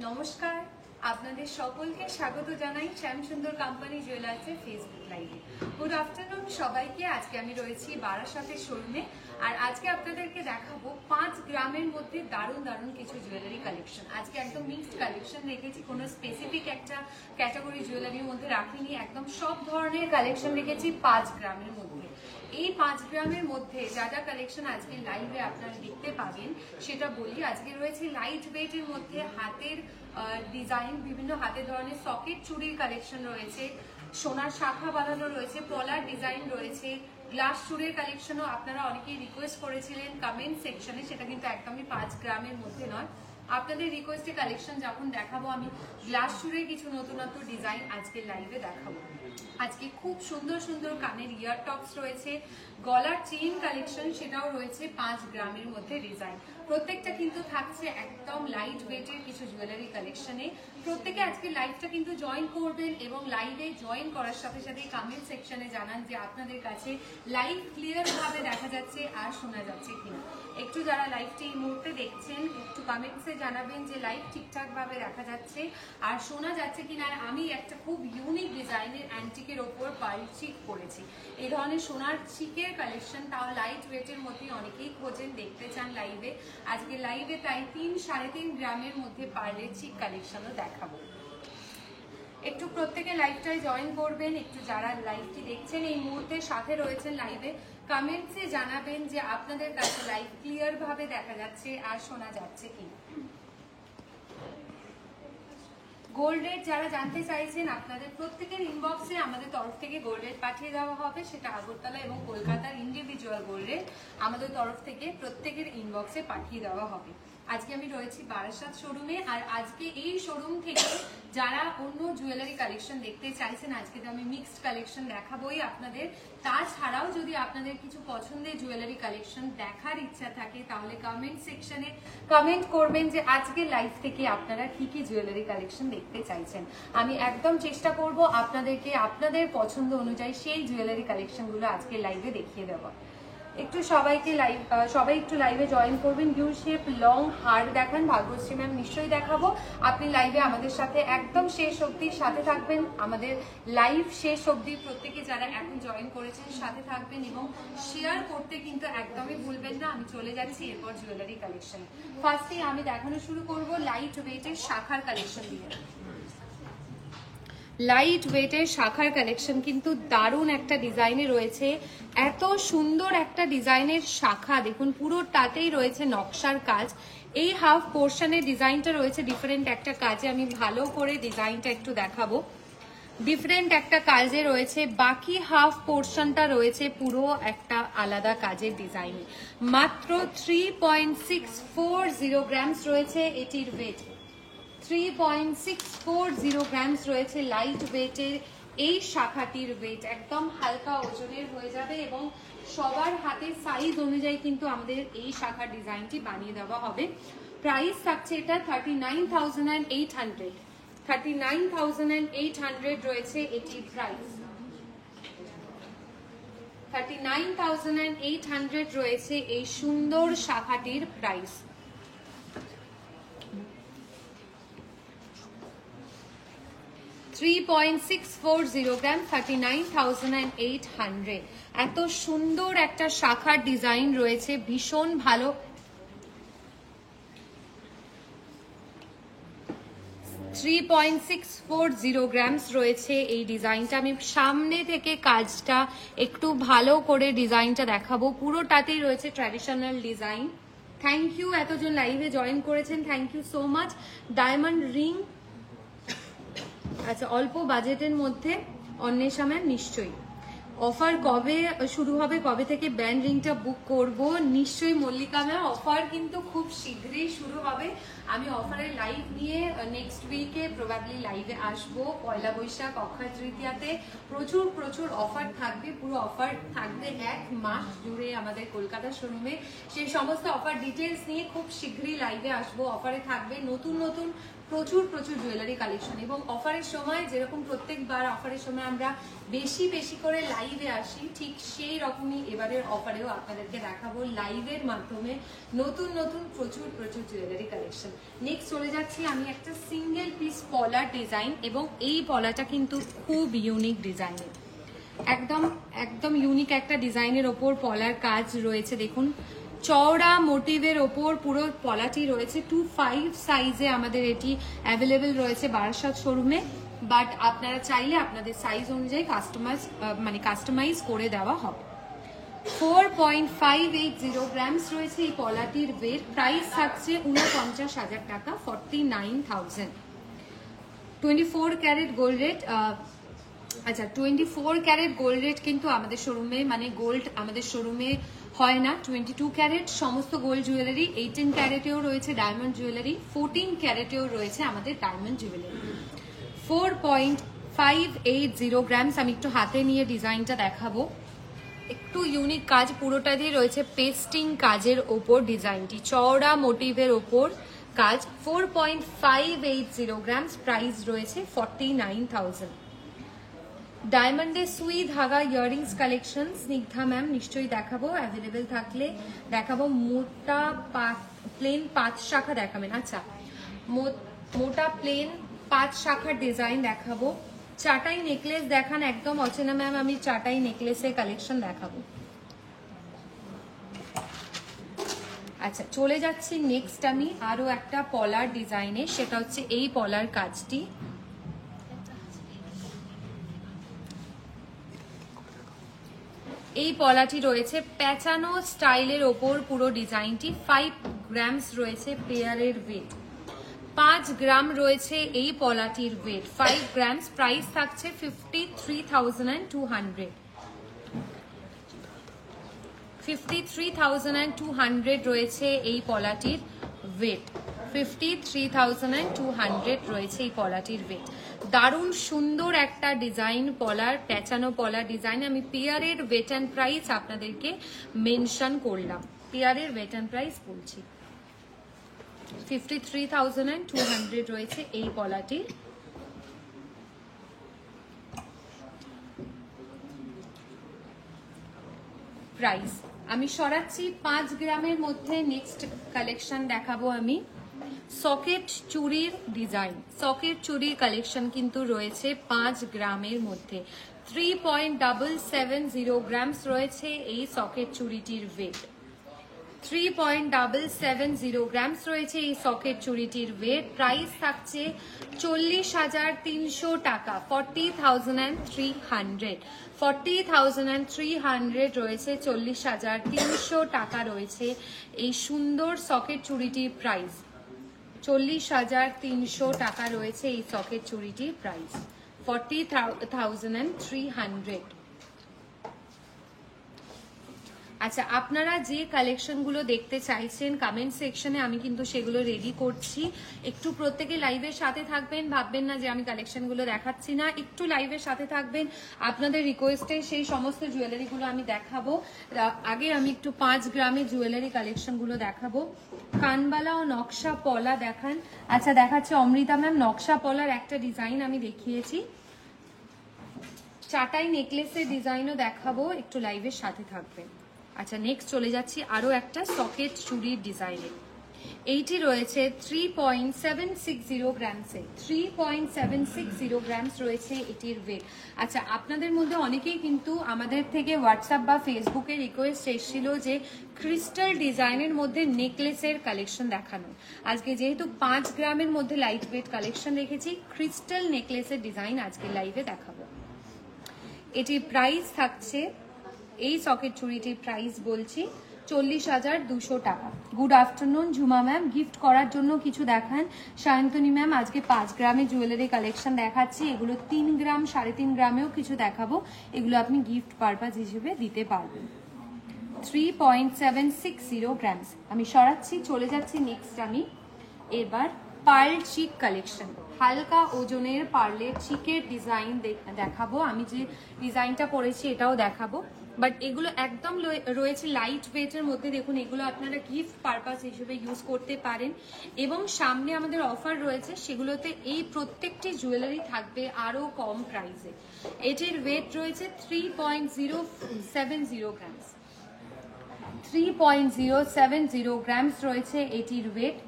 নমস্কার, আপনাদের সকলকে স্বাগত জানাই শ্যামসুন্দর কোম্পানি জুয়েলার্সের ফেসবুক লাইভে। গুড আফটারনুন সবাইকে। আজকে আমি রয়েছি বারাসাতের শোরুমে, আর আজকে আপনাদেরকে দেখাবো 5 গ্রামের মধ্যে দারুণ দারুণ কিছু জুয়েলারি কালেকশন। আজকে একদম মিক্সড কালেকশন রেখেছি, কোনো স্পেসিফিক একটা ক্যাটাগরি জুয়েলারির মধ্যে রাখিনি, একদম সব ধরনের কালেকশন রেখেছি 5 গ্রামের মধ্যে। এই 5 গ্রামের মধ্যে যা যা কালেকশন আজকে লাইভে আপনারা দেখতে পাবেন সেটা বলি। আজকে রয়েছে লাইট ওয়েটের মধ্যে হাতের ডিজাইন, বিভিন্ন হাতের ধরনের সকেট চুড়ির কালেকশন রয়েছে, সোনার শাখা বাঁধানো রয়েছে, পলার ডিজাইন রয়েছে, গ্লাস চুড়ির কালেকশনও আপনারা অনেকেই রিকোয়েস্ট করেছিলেন কমেন্ট সেকশনে, সেটা কিন্তু একদমই 5 গ্রামের মধ্যে নয়। আপনাদের রিকোয়েস্টে কালেকশন যখন দেখাবো, আমি গ্লাস চুড়ির কিছু নতুনত্ব ডিজাইন আজকে লাইভে দেখাবো। আজকে খুব সুন্দর সুন্দর কানের ইয়ার টপস রয়েছে, গলার চেইন কালেকশন সেটাও রয়েছে 5 গ্রামের মধ্যে ডিজাইন। প্রত্যেকটা কিন্তু থাকছে একদম লাইট ওয়েটের কিছু জুয়েলারি কালেকশনে। প্রত্যেকে আজকে লাইভটা কিন্তু জয়েন করবেন এবং লাইভে জয়েন করার সাথে সাথে কমেন্ট সেকশনে জানান যে আপনাদের কাছে লাইভ ক্লিয়ার ভাবে দেখা যাচ্ছে আর শোনা যাচ্ছে কিনা। একটু যারা লাইভটি এই মুহূর্তে দেখছেন একটু কমেন্টসে জানাবেন যে লাইভ ঠিকঠাক ভাবে দেখা যাচ্ছে আর শোনা যাচ্ছে কিনা। আর আমি একটা খুব ইউনিক ডিজাইনের অ্যান্টিকের ওপর পার্ল চিক করেছি। এই ধরনের সোনার চিকের কালেকশন, তাও লাইট ওয়েটের মধ্যে অনেকেই খোঁজেন, দেখতে চান লাইভে। আজকে লাইভে তাই 3-3.5 গ্রামের মধ্যে পার্লের চিক কালেকশনও দেখাবো। একটু প্রত্যেকে লাইভটায় জয়েন করবেন। একটু যারা লাইভটি দেখছেন এই মুহূর্তে সাথে রয়েছেন লাইভে, কমেন্টসে জানাবেন যে আপনাদের কাছে লাইভ ক্লিয়ার ভাবে দেখা যাচ্ছে আর শোনা যাচ্ছে কি। গোল্ড রেট যারা জানতে চাইছেন, আপনাদের প্রত্যেকের ইনবক্সে আমাদের তরফ থেকে গোল্ড রেট পাঠিয়ে দেওয়া হবে। সেটা আগরতলা এবং কলকাতার ইন্ডিভিজুয়াল গোল্ড রেট আমাদের তরফ থেকে প্রত্যেকের ইনবক্সে পাঠিয়ে দেওয়া হবে। আজকে আমি রয়েছি বারাসাত শোরুমে, আর আজকে এই শোরুম থেকে যারা অন্য জুয়েলারি কালেকশন দেখতে চাইছেন, আজকে তো আমি মিক্সড কালেকশন দেখাবোই আপনাদের। তাছাড়াও যদি আপনাদের কিছু পছন্দের জুয়েলারি কালেকশন দেখার ইচ্ছা থাকে, তাহলে কমেন্ট সেকশনে কমেন্ট করবেন যে আজকে লাইভ থেকে আপনারা কি কি জুয়েলারি কালেকশন দেখতে চাইছেন। আমি একদম চেষ্টা করব আপনাদেরকে আপনাদের পছন্দ অনুযায়ী সেই জুয়েলারি কালেকশনগুলো আজকে লাইভে দেখিয়ে দেওয়া। একটু সবাই একটু লাইভে জয়েন করবেন। ইউ শেপ লং হার দেখান ভাগ্যশ্রী ম্যাম, নিশ্চয়ই দেখাবো। আপনি লাইভে আমাদের সাথে একদম শেষ অবধি সাথে থাকবেন। আমাদের লাইভ শেষ অবধি প্রত্যেকে যারা এখন জয়েন করেছেন সাথে থাকবেন এবং শেয়ার করতে কিন্তু একদমই ভুলবেন না। আমি চলে যাচ্ছি এরপর জুয়েলারি কালেকশন। ফার্স্টে আমি দেখানো শুরু করব লাইট ওয়েটের শাখার কালেকশন দিয়ে। লাইট ওয়েটের শাখার কালেকশন কিন্তু দারুণ একটা ডিজাইনে রয়েছে। এত সুন্দর একটা ডিজাইনের শাখা দেখুন, পুরোটাতেই রয়েছে নকশার কাজ। এই হাফ পোর্শনের ডিজাইনটা রয়েছে ডিফারেন্ট একটা কাজে। আমি ভালো করে ডিজাইনটা একটু দেখাবো। ডিফারেন্ট একটা কাজে রয়েছে, বাকি হাফ পোর্শনটা রয়েছে পুরো একটা আলাদা কাজের ডিজাইন। মাত্র 3.640 গ্রামস রয়েছে এটির ওয়েট। 3.640 গ্রামস রয়েছে লাইট ওয়েটের এই শাখাটির ওয়েট। একদম হালকা ওজনের হয়ে যাবে এবং সবার হাতের সাইজ অনুযায়ী কিন্তু আমাদের এই শাখার ডিজাইনটি বানিয়ে দেওয়া হবে। প্রাইস থাকছে এটা 39,800। 39,800 রয়েছে এটির প্রাইস। 39,800 রয়েছে এই সুন্দর শাখাটির প্রাইস। 3.640 গ্রাম, 39,800। এত সুন্দর একটা শাখার ডিজাইন রয়েছে, ভীষণ ভালো। 3.640 গ্রামস রয়েছে এই ডিজাইনটা। আমি সামনে থেকে কাজটা একটু ভালো করে ডিজাইনটা দেখাবো। পুরোটাতেই রয়েছে ট্র্যাডিশনাল ডিজাইন। থ্যাংক ইউ এতজন লাইভে জয়েন করেছেন, thank you so much. Diamond ring, আচ্ছা অল্প বাজেটের মধ্যে অন্বেষা ম্যাম, নিশ্চয়ই। অফার কবে শুরু হবে, কবে থেকে ব্যান্ড রিংটা বুক করব? নিশ্চয়ই মল্লিকা ম্যাম, অফার কিন্তু খুব শীঘ্রই শুরু হবে। আমি অফারের লাইভ নিয়ে নেক্সট উইকে প্রবাবলি লাইভে আসবো। পয়লা বৈশাখ, অক্ষয় তৃতীয়াতে প্রচুর প্রচুর অফার থাকবে। পুরো অফার থাকবে 1 মাস জুড়ে আমাদের কলকাতা শোরুমে। সেই সমস্ত অফার ডিটেলস নিয়ে খুব শীঘ্রই লাইভে আসবো। অফারে থাকবে নতুন নতুন প্রচুর প্রচুর জুয়েলারি কালেকশন এবং অফারের সময় যেরকম প্রত্যেকবার অফারের সময় আমরা বেশি বেশি করে লাইভ লাইভে আসি ঠিক সেই রকমই এবারের অফারেও আপনাদেরকে দেখাবো লাইভের মাধ্যমে নতুন নতুন প্রচুর জুয়েলারি কালেকশন। নেক্সট চলে যাচ্ছি আমি একটা সিঙ্গেল পিস পলার ডিজাইন, এবং এই পলাটা কিন্তু খুব ইউনিক ডিজাইনের, একদম ইউনিক একটা ডিজাইনের ওপর পলার কাজ রয়েছে। দেখুন চওড়া মোটিভের ওপর পুরো পলাটি রয়েছে। 2.5 সাইজে আমাদের এটি অ্যাভেলেবেল রয়েছে বারাসাত শোরুমে, বাট আপনারা চাইলে আপনাদের সাইজ অনুযায়ী কাস্টমাইজ করে দেওয়া হবে। 4.580 গ্রামস রয়েছে এই পলাটির ওয়েট। প্রাইস থাকছে 49,000 টাকা, 49,000। 24 ক্যারেট গোল্ড রেট। আচ্ছা 24 ক্যারেট গোল্ড রেট কিন্তু আমাদের শোরুমে, মানে গোল্ড আমাদের শোরুমে হয় না। 22 ক্যারেট সমস্ত গোল্ড জুয়েলারি, 18 ক্যারেটেও রয়েছে ডায়মন্ড জুয়েলারি, 14 ক্যারেটেও রয়েছে আমাদের ডায়মন্ড জুয়েলারি। 4.580 গ্রামস। আমি একটু হাতে নিয়ে ডিজাইনটা দেখাবো। একটু ইউনিক কাজ, পুরোটা দিয়ে রয়েছে পেস্টিং কাজের ওপর ডিজাইনটি, চওড়া মোটিভের ওপর কাজ। 4.580 গ্রামস। প্রাইস রয়েছে 49,000। ডায়মন্ডের সুই ধাগা ইয়াররিংস কালেকশন স্নিগ্ধা ম্যাম নিশ্চয়ই দেখাবো, অ্যাভেলেবেল থাকলে দেখাবো। মোটা প্লেন 5 শাখা দেখাবেন? আচ্ছা মোটা প্লেন 5 শাখার ডিজাইন দেখাবো। চাটাই নেকলেস দেখান একদম অচেনা ম্যাম, আমি চাটাই নেকলেসের কালেকশন দেখাবো। আচ্ছা চলে যাচ্ছি নেক্সট আমি আরো একটা পলার ডিজাইনে, সেটা হচ্ছে এই পলার কাজটি। এই পলাটি রয়েছে প্যাচানো স্টাইলের ওপর পুরো ডিজাইনটি। 5 গ্রামস রয়েছে পেয়ারের ওয়েট, 5 গ্রাম রয়েছে এই পলাটির ওয়েট, 5 গ্রামস। প্রাইস থাকছে 53,200। 53,200 রয়েছে এই পলাটির ওয়েট, 53,200 রয়েছে এই পলাটির ওয়েট। দারুণ সুন্দর একটা ডিজাইন পলার, প্যাচানো পলার ডিজাইন। আমি পেয়ারের ওয়েট অ্যান্ড প্রাইস আপনাদেরকে মেনশন করলাম, পেয়ারের ওয়েট অ্যান্ড প্রাইস বলছি। 53,200 রয়েছে এই পলাটি। প্রাইস আমি সরাচ্ছি 5 গ্রামের মধ্যে। নেক্সট কালেকশন দেখাবো আমি সকেট চুড়ির ডিজাইন। সকেট চুড়ির কালেকশন কিন্তু রয়েছে 5 গ্রামের মধ্যে। 3.770 গ্রামস রয়েছে এই সকেট চুড়িটির ওয়েট। 3.770 গ্রামস রয়েছে এই সকেট চুড়িটির ওয়েট। প্রাইস থাকছে 40,300 টাকা, 40,300। 40,300 রয়েছে, 40,300 টাকা রয়েছে এই সুন্দর সকেট চুড়িটির প্রাইস। 40,300 টাকা রয়েছে এই সকেট চুড়িটির প্রাইস, 40,300। আচ্ছা আপনারা যে কালেকশনগুলো দেখতে চাইছেন কমেন্ট সেকশনে আমি কিন্তু সেগুলো রেডি করছি। একটু প্রত্যেকে লাইভের সাথে থাকবেন, ভাববেন না যে আমি কালেকশনগুলো দেখাচ্ছি না, একটু লাইভের সাথে থাকবেন। আপনাদের রিকোয়েস্টে সেই সমস্ত জুয়েলারিগুলো আমি দেখাবো। আগে আমি একটু 5 গ্রামের জুয়েলারি কালেকশনগুলো দেখাবো। কানবালা ও নকশা পলা দেখান। আচ্ছা দেখাচ্ছে অমৃতা ম্যাম, নকশা পলার একটা ডিজাইন আমি দেখিয়েছি। চাটাই নেকলেসের ডিজাইনও দেখাবো, একটু লাইভের সাথে থাকবেন। আচ্ছা নেক্সট চলে যাচ্ছি আরো একটা সকেট চুড়ির ডিজাইনে। এইটি রয়েছে 3.760 গ্রামসে, 3.760 গ্রামস রয়েছে এটির ওয়েট। আচ্ছা আপনাদের মধ্যে অনেকেই কিন্তু আমাদের থেকে হোয়াটসঅ্যাপ বা ফেসবুকে রিকোয়েস্ট এসেছিল যে ক্রিস্টাল ডিজাইনের মধ্যে নেকলেসের কালেকশন দেখানো। আজকে যেহেতু 5 গ্রামের মধ্যে লাইট ওয়েট কালেকশন রেখেছি, ক্রিস্টাল নেকলেসের ডিজাইন আজকে লাইভে দেখাবো। এটির প্রাইস থাকছে, এই সকেট চুড়িটির প্রাইস বলছি 40,200 টাকা। Good afternoon Jhuma ma'am, gift করার জন্য কিছু দেখান। সায়ন্তনী ম্যাম আজকে 5 গ্রামের জুয়েলারি কালেকশন দেখাচ্ছি, এগুলো 3 গ্রাম 3.5 গ্রামেও কিছু দেখাবো, এগুলো আপনি গিফট পারপাস হিসেবে দিতে পারবেন। 3.760 গ্রামস আমি সরাচ্ছি। চলে যাচ্ছি নেক্সট আমি এবার পার্ল চিক কালেকশন, হালকা ওজনের পার্লের চিকের ডিজাইন দেখাবো। আমি যে ডিজাইনটা পরেছি এটাও দেখাবো। বাট এগুলো একদম রয়েছে লাইট ওয়েটের মধ্যে। দেখুন এগুলো আপনারা গিফট পারপাস হিসেবে ইউজ করতে পারেন। এবং সামনে আমাদের অফার রয়েছে, সেগুলোতে এই প্রত্যেকটি জুয়েলারি থাকবে আরো কম প্রাইসে। এটির ওয়েট রয়েছে 3.070 গ্রামস। 3.070 গ্রামস রয়েছে এটির ওয়েট।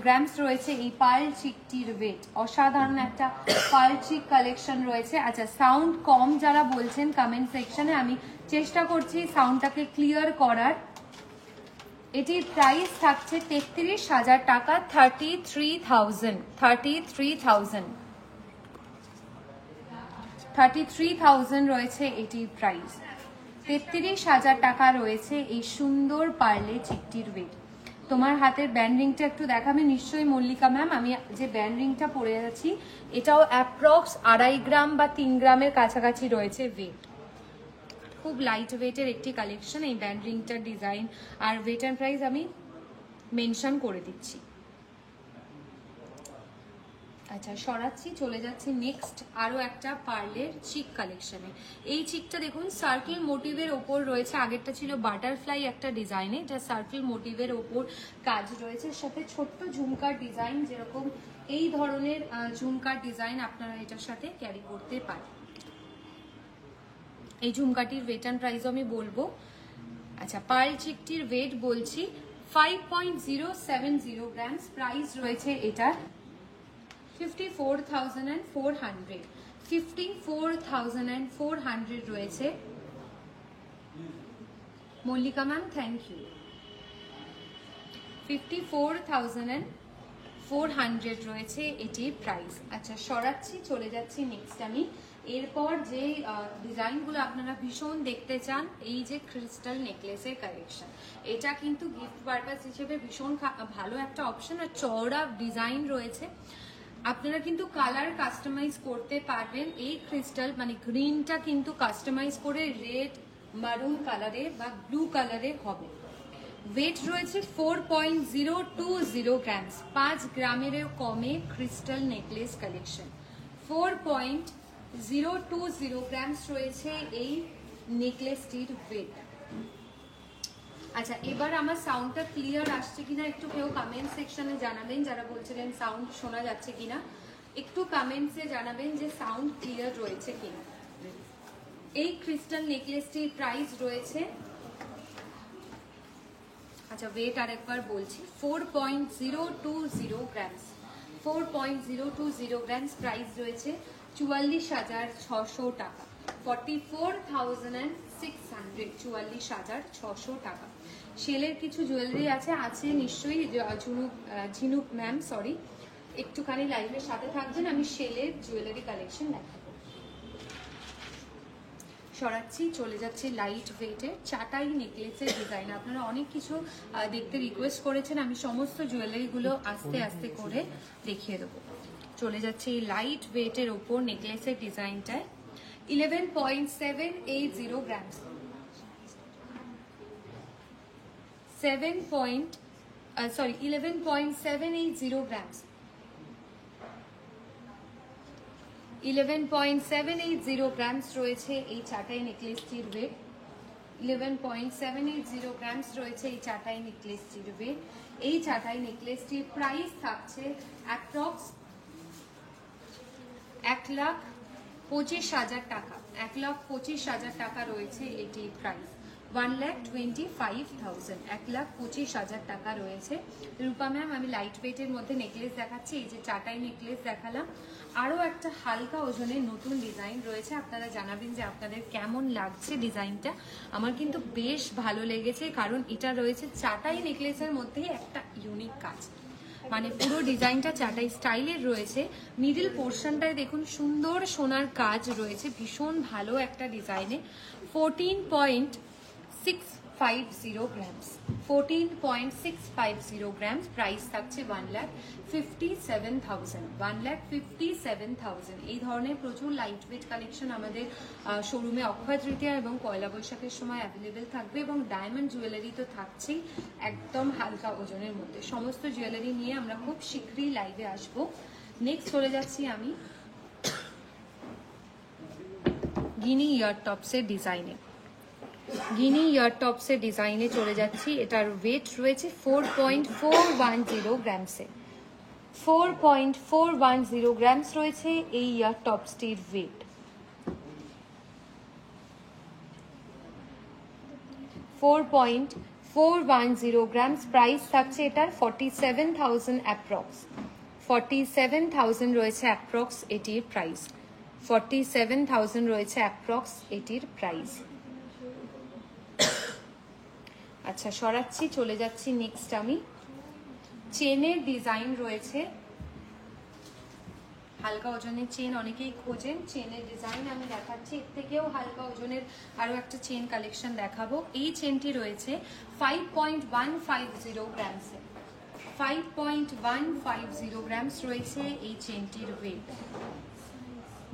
গ্রামস রয়েছে এই পার্ল চিকটির ওয়েট। অসাধারণ একটা পার্ল চিক কালেকশন রয়েছে। আচ্ছা, সাউন্ড কম যারা বলছেন কমেন্ট সেকশনে, আমি চেষ্টা করছি সাউন্ডটাকে ক্লিয়ার করার। এটির প্রাইস থাকছে 33,000 টাকা। 33,000 রয়েছে এটির প্রাইস। 33,000 টাকা রয়েছে এই সুন্দর পার্লে চিকটির ওয়েট। তোমার হাতের ব্যান্ড রিংটা একটু দেখাবে নিশ্চয়ই মল্লিকা ম্যাম। আমি যে ব্যান্ড রিংটা পরে আছি এটাও অ্যাপ্রক্স 2.5 গ্রাম বা 3 গ্রামের কাছাকাছি রয়েছে ওয়েট। খুব লাইট ওয়েটের একটি কালেকশন। এই ব্যান্ড রিংটার ডিজাইন আর ওয়েট অ্যান্ড প্রাইস আমি মেনশন করে দিচ্ছি। আচ্ছা, সরাচ্ছি, চলে যাচ্ছি নেক্সট আরো একটা পার্লের চিক কালেকশনে। এই চিকটা দেখুন সার্কেল মোটিভের ওপর রয়েছে। আগেরটা ছিল বাটারফ্লাই একটা ডিজাইনে, এটা সার্কেল মোটিভের ওপর কাজ রয়েছে, সাথে ছোট্ট ঝুমকার ডিজাইন। যেরকম এই ধরনের ঝুমকার ডিজাইন আপনারা এটার সাথে ক্যারি করতে পারেন। এই ঝুমকাটির ওয়েট অ্যান্ড প্রাইসও আমি বলবো। আচ্ছা, পার্ল চিকটির ওয়েট বলছি 5.070 গ্রামস। প্রাইস রয়েছে এটার 54,400। 54,400 রয়েছে। Mallika ma'am thank you. 54,400 রয়েছে এটির প্রাইস। আচ্ছা, সরাচ্ছি, চলে যাচ্ছি নেক্সট আমি। এরপর যে ডিজাইনগুলো আপনারা ভীষণ দেখতে চান, এই যে ক্রিস্টাল নেকলেসের কালেকশন, এটা কিন্তু গিফট পারপাস হিসেবে ভীষণ ভালো একটা অপশন। আর চওড়া ডিজাইন রয়েছে, আপনারা কিন্তু কালার কাস্টমাইজ করতে পারবেন। এই ক্রিস্টাল মানে গ্রিনটা কিন্তু কাস্টমাইজ করে রেড, মারুন কালারে বা ব্লু কালারে হবে। ওয়েট রয়েছে 4.020 গ্রামস। 5 গ্রামেরও কমে ক্রিস্টাল নেকলেস কালেকশন। 4.020 গ্রামস রয়েছে এই নেকলেসটির ওয়েট। আচ্ছা, এবার আমার সাউন্ডটা ক্লিয়ার আসছে কিনা একটু কেউ কমেন্ট সেকশনে জানাবেন। যারা বলছিলেন সাউন্ড শোনা যাচ্ছে কিনা একটু কমেন্টসে জানাবেন যে সাউন্ড ক্লিয়ার রয়েছে কিনা। এই ক্রিস্টাল নেকলেসটির প্রাইস রয়েছে, আচ্ছা ওয়েট আরেকবার বলছি, 4.020 গ্রামস। 4.020 গ্রামস প্রাইস রয়েছে 44,600 টাকা। 44,600, 44,600 টাকা। সেলের কিছু জুয়েলারি আছে নিশ্চয়ই। ঝিনুক ম্যাম সরি, একটুখানি লাইভের সাথে থাকবেন, আমি সেলের জুয়েলারি কালেকশন দেখাবো। সরাচ্ছি, চলে যাচ্ছে লাইট ওয়েটের চাটাই নেকলেসের ডিজাইন। আপনারা অনেক কিছু দেখতে রিকোয়েস্ট করেছেন, আমি সমস্ত জুয়েলারিগুলো আস্তে আস্তে করে দেখিয়ে দেবো। চলে যাচ্ছে এই লাইট ওয়েটের ওপর নেকলেসের ডিজাইনটায়। 11.780 গ্রামস। 11.780 গ্রামস। 11.780 গ্রামস রয়েছে এই চাটাই নেকলেসটির ওয়েট। 11.780 গ্রামস রয়েছে এই চাটাই নেকলেসটির ওয়েট। এই চাটাই নেকলেসটির প্রাইস থাকছে অ্যাপ্রক্স 1,25,000 টাকা। 1,25,000 টাকা রয়েছে এটির প্রাইস। 1,25,000, 1,25,000 টাকা রয়েছে। রূপা ম্যাম, আমি লাইট ওয়েটের মধ্যে নেকলেস দেখাচ্ছি। এই যে চাটাই নেকলেস দেখালাম, আরও একটা হালকা ওজনের নতুন ডিজাইন রয়েছে। আপনারা জানাবেন যে আপনাদের কেমন লাগছে ডিজাইনটা। আমার কিন্তু বেশ ভালো লেগেছে, কারণ এটা রয়েছে চাটাই নেকলেসের মধ্যেই একটা ইউনিক কাজ, মানে পুরো ডিজাইনটা চাটাই স্টাইলের রয়েছে। মিডল পোর্শনটায় দেখুন সুন্দর সোনার কাজ রয়েছে, ভীষণ ভালো একটা ডিজাইনে। 14.650 গ্রামস, 14.650 গ্রামস। প্রাইস থাকছে 1,57,000, 1,57,000। এই ধরনের প্রচুর লাইট ওয়েট কালেকশন আমাদের শোরুমে অক্ষয় তৃতীয়া এবং পয়লা বৈশাখের সময় অ্যাভেলেবেল থাকবে, এবং ডায়মন্ড জুয়েলারি তো থাকছেই একদম হালকা ওজনের মধ্যে। সমস্ত জুয়েলারি নিয়ে আমরা খুব শীঘ্রই লাইভে আসবো। নেক্সট চলে যাচ্ছি আমি গিনি ইয়ার টপসের ডিজাইনে। গিনি ইয়ার টপসের ডিজাইনে চলে যাচ্ছি। এটার ওয়েট রয়েছে 4.410 গ্রামসে, 4.410 গ্রামস রয়েছে এই ইয়ার টপসটির ওয়েট। 4.410 গ্রামস। প্রাইস থাকছে এটার 47,000 অ্যাপ্রক্স, 47,000 রয়েছে অ্যাপ্রক্স এটির প্রাইস, 47,000 রয়েছে অ্যাপ্রক্স এটির প্রাইস। আচ্ছা সরাচ্ছি, চলে যাচ্ছি নেক্সট আমি। চেনের ডিজাইন রয়েছে, হালকা ওজনের চেন অনেকেই খোঁজেন, চেনের ডিজাইন আমি দেখাচ্ছি। এর থেকেও হালকা ওজনের আরো একটা চেন কালেকশন দেখাবো। এই চেনটি রয়েছে 5.150 গ্রামসে, 5.150 গ্রামস রয়েছে এই চেনটির weight.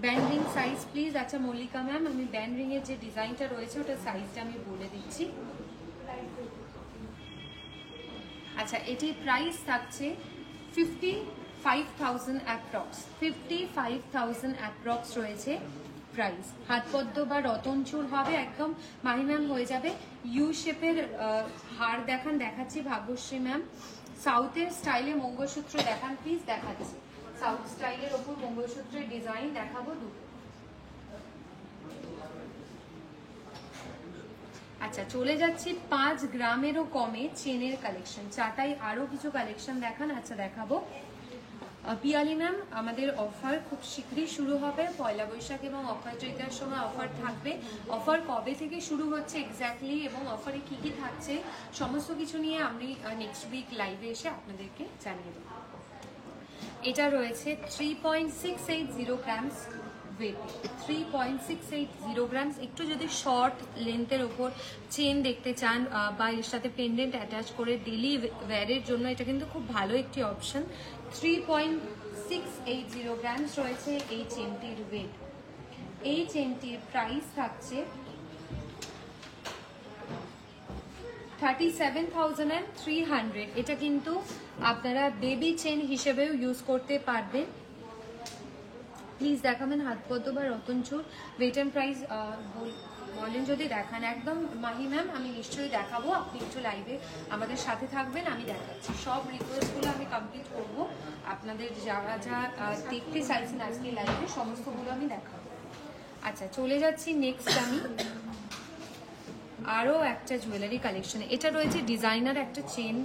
Band ring size please. আচ্ছা মল্লিকা ম্যাম, আমি ব্যান্ড রিং এর যে ডিজাইনটা রয়েছে ওটার সাইজটা আমি বলে দিচ্ছি। আচ্ছা এটির প্রাইস থাকছে 55,000 অ্যাপ্রক্স, 55,000 অ্যাপ্রক্স রয়েছে প্রাইস। হাতপদ্ম বা রতনচুর হবে, একদম মাহি ম্যাম হয়ে যাবে। ইউ শেপের হার দেখান, দেখাচ্ছি ভাগ্যশ্রী ম্যাম। সাউথের স্টাইলে মঙ্গলসূত্র দেখান প্লিজ, দেখাচ্ছি। সাউথ স্টাইলের ওপর মঙ্গলসূত্রের ডিজাইন দেখাবো দুটো। আচ্ছা চলে যাচ্ছি 5 গ্রামেরও কমে চেনের কালেকশন। চাটাই আরো কিছু কালেকশন দেখান। আচ্ছা দেখাবো। পিয়ালি ম্যাম, আমাদের অফার খুব শীঘ্রই শুরু হবে, পয়লা বৈশাখ এবং অক্ষয় তৃতীয়ার সময় অফার থাকবে। অফার কবে থেকে শুরু হচ্ছে এক্স্যাক্টলি এবং অফারে কি কি থাকছে সমস্ত কিছু নিয়ে আমি নেক্সট উইক লাইভে এসে আপনাদেরকে জানিয়ে দেবো। এটা রয়েছে 3.680 গ্রামস ওয়েট, 3.680 গ্রামস। একটু যদি শর্ট লেন্থের ওপর চেন দেখতে চান বা এর সাথে পেন্ডেন্ট অ্যাটাচ করে ডেলি ওয়্যারের জন্য এটা কিন্তু খুব ভালো একটি অপশন। 3.680 গ্রামস রয়েছে এই চেনটির ওয়েট। এই চেনটির প্রাইস থাকছে 37,300। এটা কিন্তু আপনারা বেবি চেন হিসেবেও ইউজ করতে পারবেন। প্লিজ দেখাবেন হাতপদ্ম বা রতনচুর ওয়েট অ্যান্ড প্রাইস বলেন যদি দেখান। একদম মাহি ম্যাম, আমি নিশ্চয়ই দেখাবো, আপনি একটু লাইভে আমাদের সাথে থাকবেন, আমি দেখাচ্ছি। সব রিকোয়েস্টগুলো আমি কমপ্লিট করবো, আপনাদের যারা যা দেখতে চাইছেন আজকে লাইভে সমস্তগুলো আমি দেখাবো। আচ্ছা চলে যাচ্ছি নেক্সট আমি আরও একটা জুয়েলারি কালেকশনে। এটা রয়েছে ডিজাইনার একটা চেন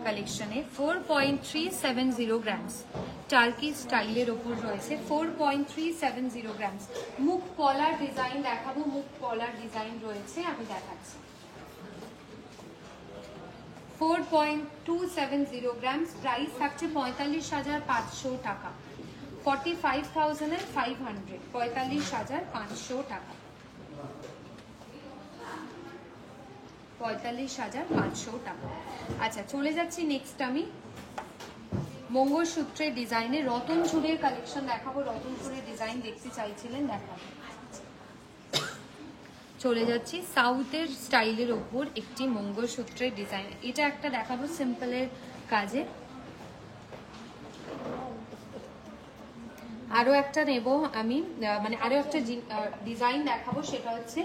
কালেকশনে, 4.370 গ্রামস, টার্কি স্টাইলের ওপর রয়েছে 4.370 গ্রামস। মুখ পলার ডিজাইন দেখাবো, মুখ পলার ডিজাইন রয়েছে আমি দেখাচ্ছি। 4.270 গ্রামস। প্রাইস থাকছে 45,500 টাকা, 45,500, 45,500 টাকা, 45,500 টাকা। আচ্ছা চলে যাচ্ছি নেক্সট আমি মঙ্গলসূত্রের ডিজাইনে রতন চুড়ের কালেকশন দেখাবো। রতন চুড়ের ডিজাইন দেখতে চাইছিলেন, দেখাবো। চলে যাচ্ছি সাউথের স্টাইলের ওপর একটি মঙ্গলসূত্রের ডিজাইন। এটা একটা দেখাবো সিম্পলের কাজে। আরো একটা নেব আমি, মানে আরো একটা ডিজাইন দেখাবো, সেটা হচ্ছে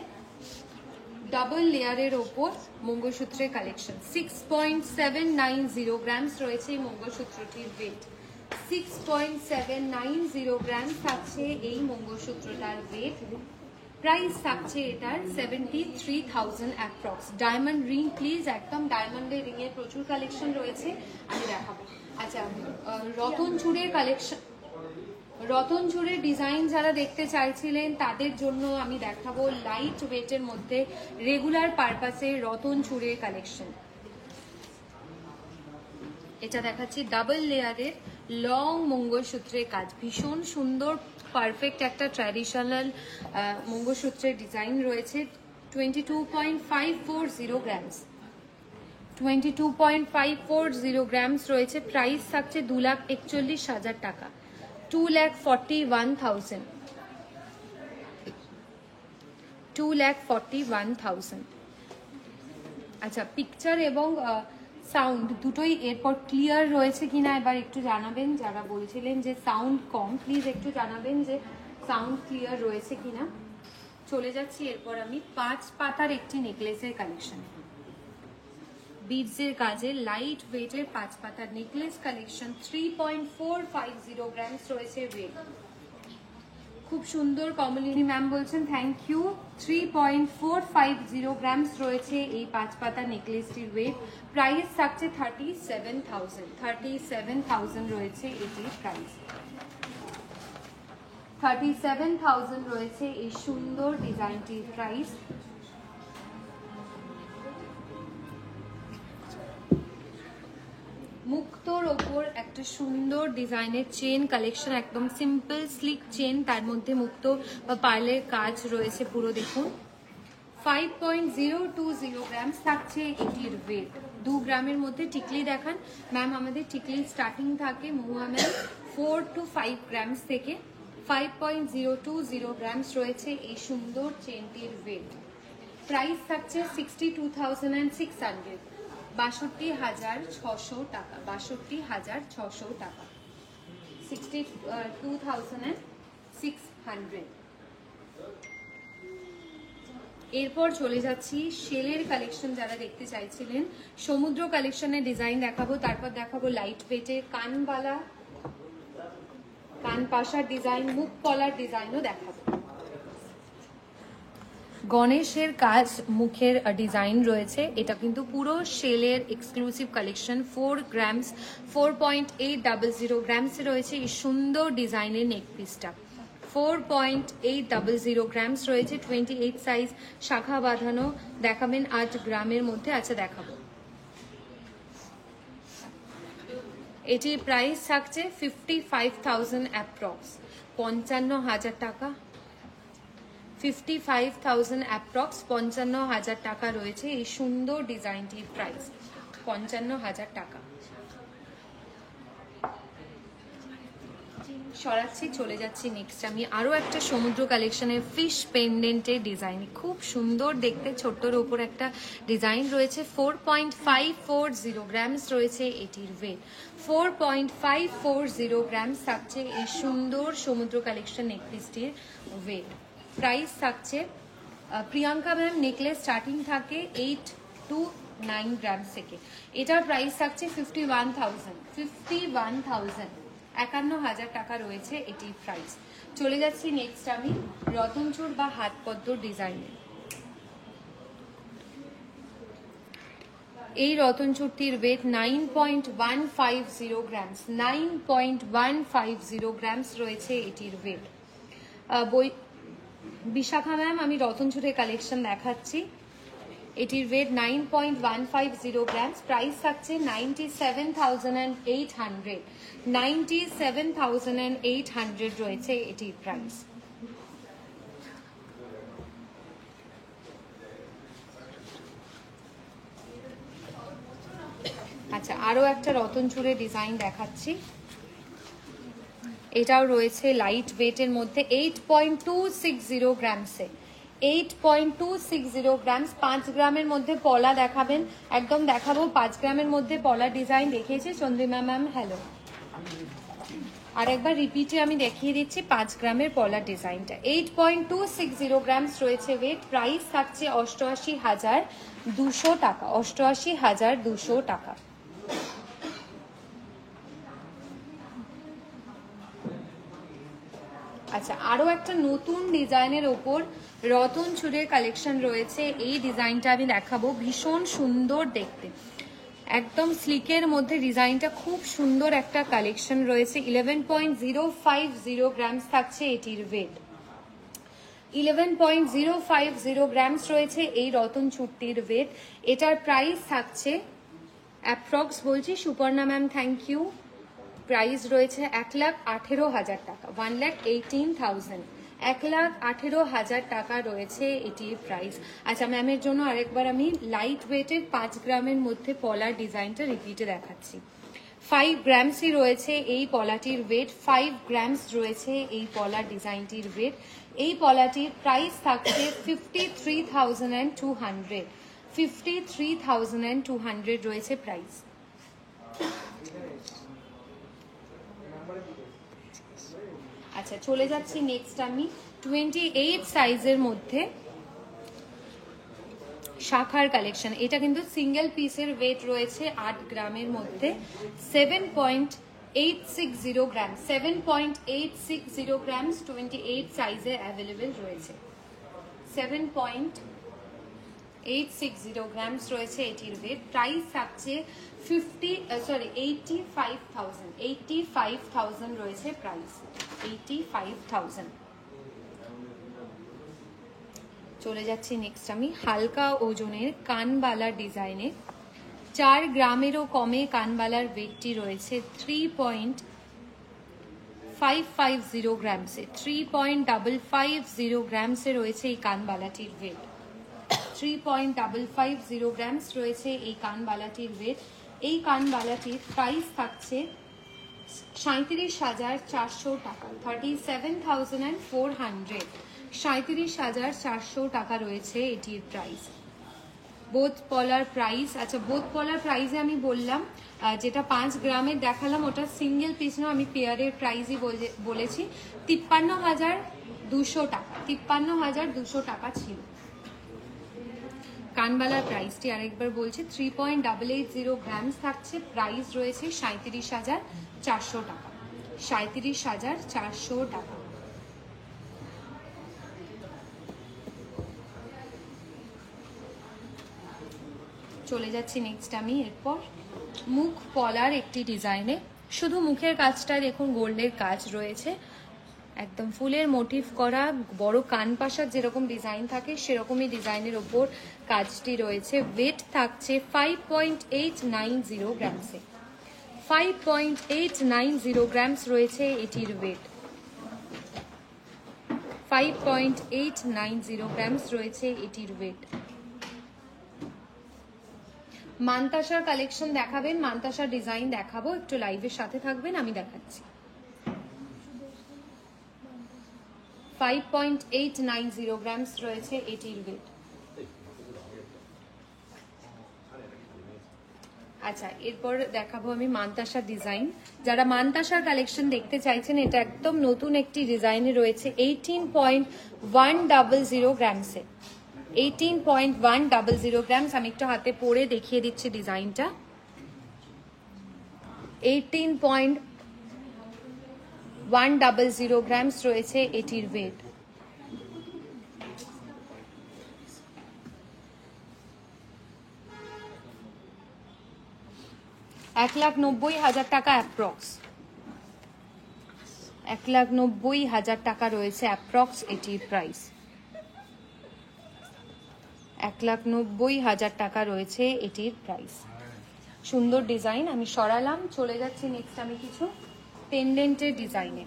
ডাবল লেয়ারের ওপর মঙ্গলসূত্রের কালেকশন। 6.790 গ্রামস রয়েছে এই মঙ্গলসূত্রটির ওয়েট, 6.790 গ্রামস থাকছে এই মঙ্গলসূত্রটার ওয়েট। প্রাইস থাকছে এটার 73,000 অ্যাপ্রক্স। ডায়মন্ড রিং প্লিজ, একদম ডায়মন্ডের রিং এর প্রচুর কালেকশন রয়েছে, আমি দেখাবো। আচ্ছা রতন চুড়ের কালেকশন, রতন চুড়ের ডিজাইন যারা দেখতে চাইছিলেন তাদের জন্য আমি দেখাবো লাইট ওয়েটের মধ্যে রেগুলার পারপাসে রতন চুড়ের কালেকশন। এটা দেখাচ্ছি ডাবল লেয়ারের লং মঙ্গলসূত্রের কাজ, ভীষণ সুন্দর পারফেক্ট একটা ট্র্যাডিশনাল মঙ্গলসূত্রের ডিজাইন রয়েছে। 22.540 গ্রামস, 22.540 গ্রামস রয়েছে। প্রাইস থাকছে 2,41,000 টাকা, 2,41,000, 2,41,000। আচ্ছা, পিকচার এবং সাউন্ড দুটোই এরপর ক্লিয়ার রয়েছে কিনা এবার একটু জানাবেন। যারা বলছিলেন যে সাউন্ড কম, প্লিজ একটু জানাবেন যে সাউন্ড ক্লিয়ার রয়েছে কিনা। চলে যাচ্ছি এরপর আমি 5 পাতার একটি নেকলেসের কালেকশন, বিডসের কাজে লাইট ওয়েটের 5 পাতার নেকলেস কালেকশন। 3.450 গ্রামস রয়েছে ওয়েট, খুব সুন্দর। কমলিনী ম্যাম বলছেন থ্যাংক ইউ। 3.450 গ্রামস রয়েছে এই 5 পাতা নেকলেসটির ওয়েট। প্রাইস থাকছে 37,000, 37,000 রয়েছে এটির প্রাইস, 37,000 রয়েছে এই সুন্দর ডিজাইনটির প্রাইস। মুক্তোর ওপর একটা সুন্দর ডিজাইনের চেন কালেকশন, একদম সিম্পল স্লিক চেন, তার মধ্যে মুক্তো বা পার্লের কাজ রয়েছে পুরো। দেখুন 5.020 গ্রামস থাকছে এটির ওয়েট। 2 গ্রামের মধ্যে টিকলি দেখান ম্যাম। আমাদের টিকলি স্টার্টিং থাকে মহুয়া ম্যাম 4 to 5 গ্রামস থেকে। 5.020 গ্রামস রয়েছে এই সুন্দর চেনটির ওয়েট। প্রাইস থাকছে 62,600, 62,600 টাকা, 62,600 টাকা, 62,600। এরপর চলে যাচ্ছি শেলের কালেকশন। যারা দেখতে চাইছিলেন সমুদ্র কালেকশনের ডিজাইন দেখাবো, তারপর দেখাবো লাইট ওয়েটে কানবালা, কান পাশার ডিজাইন, মুখ পলার ডিজাইনও দেখাবো। গণেশের কাজ মুখের ডিজাইন রয়েছে, এটা কিন্তু পুরো শেলের এক্সক্লুসিভ কালেকশন। 4 গ্রামস, 4.800 গ্রামসে রয়েছে এই সুন্দর ডিজাইনের নেক পিসটা। 4.800 গ্রামস রয়েছে, 28 সাইজ, শাখা বাঁধানো। দেখাবেন 8 গ্রামের মধ্যে। আচ্ছা দেখাবো। এটির প্রাইস থাকছে 55,000 অ্যাপ্রক্স, 55,000 টাকা, 55,000 অ্যাপ্রক্স, 55,000 টাকা রয়েছে এই সুন্দর ডিজাইনটির প্রাইস, 55,000 টাকা। সরাচ্ছি, চলে যাচ্ছি নেক্সট। আমি আরো একটা সমুদ্র কালেকশনের ফিশ পেন্ডেন্টের ডিজাইন, খুব সুন্দর দেখতে, ছোট্টর ওপর একটা ডিজাইন রয়েছে। 4.540 গ্রামস রয়েছে এটির ওয়েট। 4.540 গ্রামস থাকছে এই সুন্দর সমুদ্র কালেকশন নেকপিসটির ওয়েট। প্রাইস থাকছে প্রিয়াঙ্কা ম্যাম নেকলেস স্টার্টিং থাকে 8 to 9 গ্রামস থেকে। এটার প্রাইস থাকছে 51,000, 51,000, 51,000 টাকা রয়েছে এটির প্রাইস। চলে যাচ্ছি নেক্সট আমি রতনচুর বা হাত পদ্মর ডিজাইনে। এই রতনচুরটির ওয়েট 9.150 গ্রামস, 9.150 গ্রামস রয়েছে এটির ওয়েট। বিশাখা ম্যাম আমি রতনচুরের কালেকশন দেখাচ্ছি। এটির ওয়েট 9.150 গ্রামস। প্রাইস থাকছে 97,800, 97,800 রয়েছে এটির প্রাইস। আচ্ছা, আরো একটা রতনচুরের ডিজাইন দেখাচ্ছি। এটাও রয়েছে লাইট ওয়েটের মধ্যে 8.260 গ্রামসে, 8.260 গ্রামস। 5 গ্রামের মধ্যে পলা দেখাবেন, একদম দেখাবো। 5 গ্রামের মধ্যে পলা ডিজাইন দেখিয়েছে চন্দ্রিমা ম্যাম, হ্যালো। আর একবার রিপিটে আমি দেখিয়ে দিচ্ছি 5 গ্রামের পলা ডিজাইনটা। 8.260 গ্রামস রয়েছে ওয়েট। প্রাইস থাকছে 88,200 টাকা, 88,200 টাকা। আচ্ছা, আরো একটা নতুন ডিজাইনের ওপর রতনচুরের কালেকশন রয়েছে। এই ডিজাইনটা আমি দেখাবো, ভীষণ সুন্দর দেখতে, একদম স্লিকের মধ্যে ডিজাইনটা, খুব সুন্দর একটা কালেকশন রয়েছে। 11.050 গ্রামস থাকছে এটির ওয়েট। 11.050 গ্রামস রয়েছে এই রতনচুরটির ওয়েট। এটার প্রাইস থাকছে অ্যাপ্রক্স বলছি, Suparna ma'am thank you. Price রয়েছে 1,18,000 টাকা, 1,18,000, 1,18,000 টাকা রয়েছে এটির প্রাইস। আচ্ছা ম্যামের জন্য আরেকবার আমি লাইট ওয়েটের 5 গ্রামের মধ্যে পলার ডিজাইনটা রিপিটে দেখাচ্ছি। 5 গ্রামসই রয়েছে এই পলাটির ওয়েট, 5 গ্রামস রয়েছে এই পলার ডিজাইনটির ওয়েট। এই পলাটির প্রাইস থাকছে 53,200, 53,200 রয়েছে প্রাইস। আচ্ছা চলে যাচ্ছি নেক্সট আমি 28 সাইজের মধ্যে শাখার কালেকশন। এটা কিন্তু সিঙ্গেল পিসের ওয়েট রয়েছে 8 গ্রামের মধ্যে, 7.860 গ্রাম, 7.860 গ্রামস 28 সাইজে অ্যাভেলেবেল রয়েছে। 7.860 গ্রামস রয়েছে এটির ওয়েট। প্রাইস থাকছে 85,000 রয়েছে প্রাইস, 85,000। চলে যাচ্ছি নেক্সট আমি হালকা ওজনের কানবালা ডিজাইনে। 4 গ্রামেরও কমে কানবালার ওয়েটটি রয়েছে 3.550 গ্রামসে, 3.550 গ্রামসে রয়েছে এই কানবালাটির ওয়েট। 3.550 গ্রামস রয়েছে এই কানবালাটির ওয়েট। এই কানবালাটির প্রাইস থাকছে 37,400 টাকা, 37,400, 37,400 টাকা রয়েছে এটির প্রাইস। বোথ পলার প্রাইস, আচ্ছা বোথ পলার প্রাইসে আমি বললাম, যেটা 5 গ্রামের দেখালাম ওটা সিঙ্গেল পিস না, আমি পেয়ারের প্রাইসই বলেছি। 53,200 টাকা, 53,200 টাকা ছিল কানবালার প্রাইসটি। আরেকবার বলছি 3.880 গ্রামস থাকছে, প্রাইস রয়েছে 37,400 টাকা, 37,400 টাকা। চলে যাচ্ছি নেক্সট আমি এরপর মুখ পলার একটি ডিজাইনে। শুধু মুখের কাজটা দেখুন, গোল্ডের কাজ রয়েছে, একদম ফুলের মোটিভ করা, বড় কান পাশার যেরকম ডিজাইন থাকে সেরকমই ডিজাইনের ওপর কাজটি রয়েছে। ওয়েট থাকছে 5.890 গ্রামসে, 5.890 গ্রামস রয়েছে এটির ওয়েট, 5.890 গ্রামস রয়েছে এটির ওয়েট। মানতাসার কালেকশন দেখাবেন, মানতাসার ডিজাইন দেখাবো, একটু লাইভের সাথে থাকবেন, আমি দেখাচ্ছি। 5.890 গ্রামস রয়েছে এটির ওয়েট। আচ্ছা এরপর দেখাবো আমি মানতাসার ডিজাইন। যারা মানতাসার কালেকশন দেখতে চাইছেন, এটা একদম নতুন একটি ডিজাইনে রয়েছে 18.100 গ্রামসে, 18.100 গ্রামস। আমি একটু হাতে পরে দেখিয়ে দিচ্ছি ডিজাইনটা। 18.100 গ্রামস রয়েছে এটির ওয়েট। $1,90,000 অ্যাপ্রক্স, 1,90,000 টাকা রয়েছে অ্যাপ্রক্স এটির প্রাইস, 1,90,000 টাকা রয়েছে এটির প্রাইস। সুন্দর ডিজাইন, আমি সরালাম। চলে যাচ্ছি নেক্সট আমি কিছু পেন্ডেন্টের ডিজাইনে।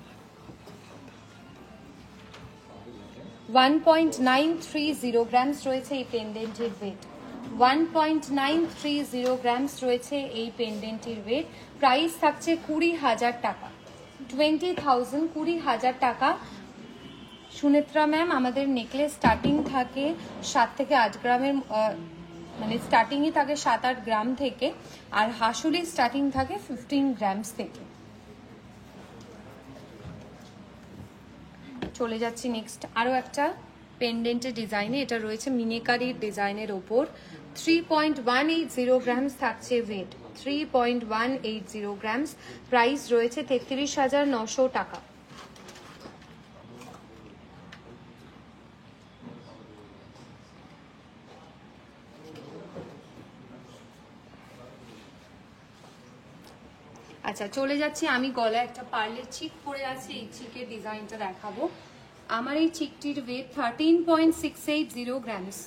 1.930 গ্রামস রয়েছে এই পেন্ডেন্টের ওয়েট, 1.930 গ্রামস রয়েছে এই পেন্ডেন্টের ওয়েট। প্রাইস থাকছে 20,000 টাকা, 20,000, 20,000 টাকা। সুনেত্রা ম্যাম, আমাদের নেকলেস স্টার্টিং থাকে 7 থেকে 8 গ্রামের, মানে স্টার্টিংই থাকে 7-8 গ্রাম থেকে, আর হাসুলি স্টার্টিং থাকে 15 গ্রামস থেকে। চলে যাচ্ছি নেক্সট আরও একটা পেন্ডেন্টের ডিজাইনে। এটা রয়েছে মিনেকারির ডিজাইনের ওপর। 3.180 গ্রামস থাকছে ওয়েট, 3.180 গ্রামস। প্রাইস রয়েছে 33,900 টাকা। আচ্ছা চলে যাচ্ছি আমি গলায় একটা পার্লের চিক পরে আছে, এই চিকের ডিজাইনটা দেখাবো। আমার এই চিকটির ওয়েট 13.680 গ্রামস,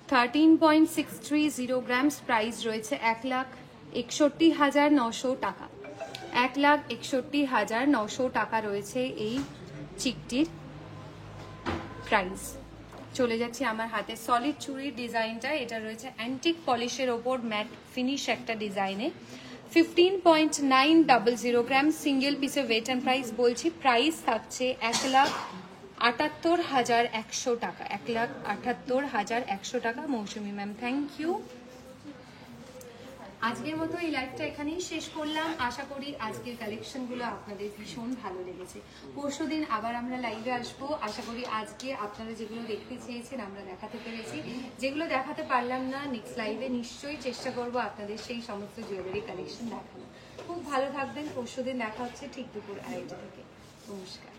13.680 13.630 গ্রামস, প্রাইস রয়েছে 1,61,900 টাকা। 1,61,900 টাকা রয়েছে এই চিকটির প্রাইস। চলে যাচ্ছি আমার হাতে সলিড চুড়ির ডিজাইনটা। এটা রয়েছে অ্যান্টিক পলিশের ওপর ম্যাট ফিনিশ একটা ডিজাইনে। 15.900 গ্রাম, সিঙ্গেল পিসের ওয়েট অ্যান্ড প্রাইস বলছি। প্রাইস থাকছে 1,78,100 টাকা। 1,78,100 টাকা। মৌসুমি ম্যাম, থ্যাংক ইউ। আজকের মতো এই লাইভটা এখানেই শেষ করলাম। আশা করি আজকের কালেকশনগুলো আপনাদের ভীষণ ভালো লেগেছে। পরশুদিন আবার আমরা লাইভে আসবো। আশা করি আজকে আপনারা যেগুলো দেখতে চেয়েছেন আমরা দেখাতে পেরেছি। যেগুলো দেখাতে পারলাম না, নেক্সট লাইভে নিশ্চয়ই চেষ্টা করব আপনাদের সেই সমস্ত জুয়েলারি কালেকশন দেখানো। খুব ভালো থাকবেন। পরশুদিন দেখা হচ্ছে ঠিক দুপুর 2:30 থেকে। নমস্কার।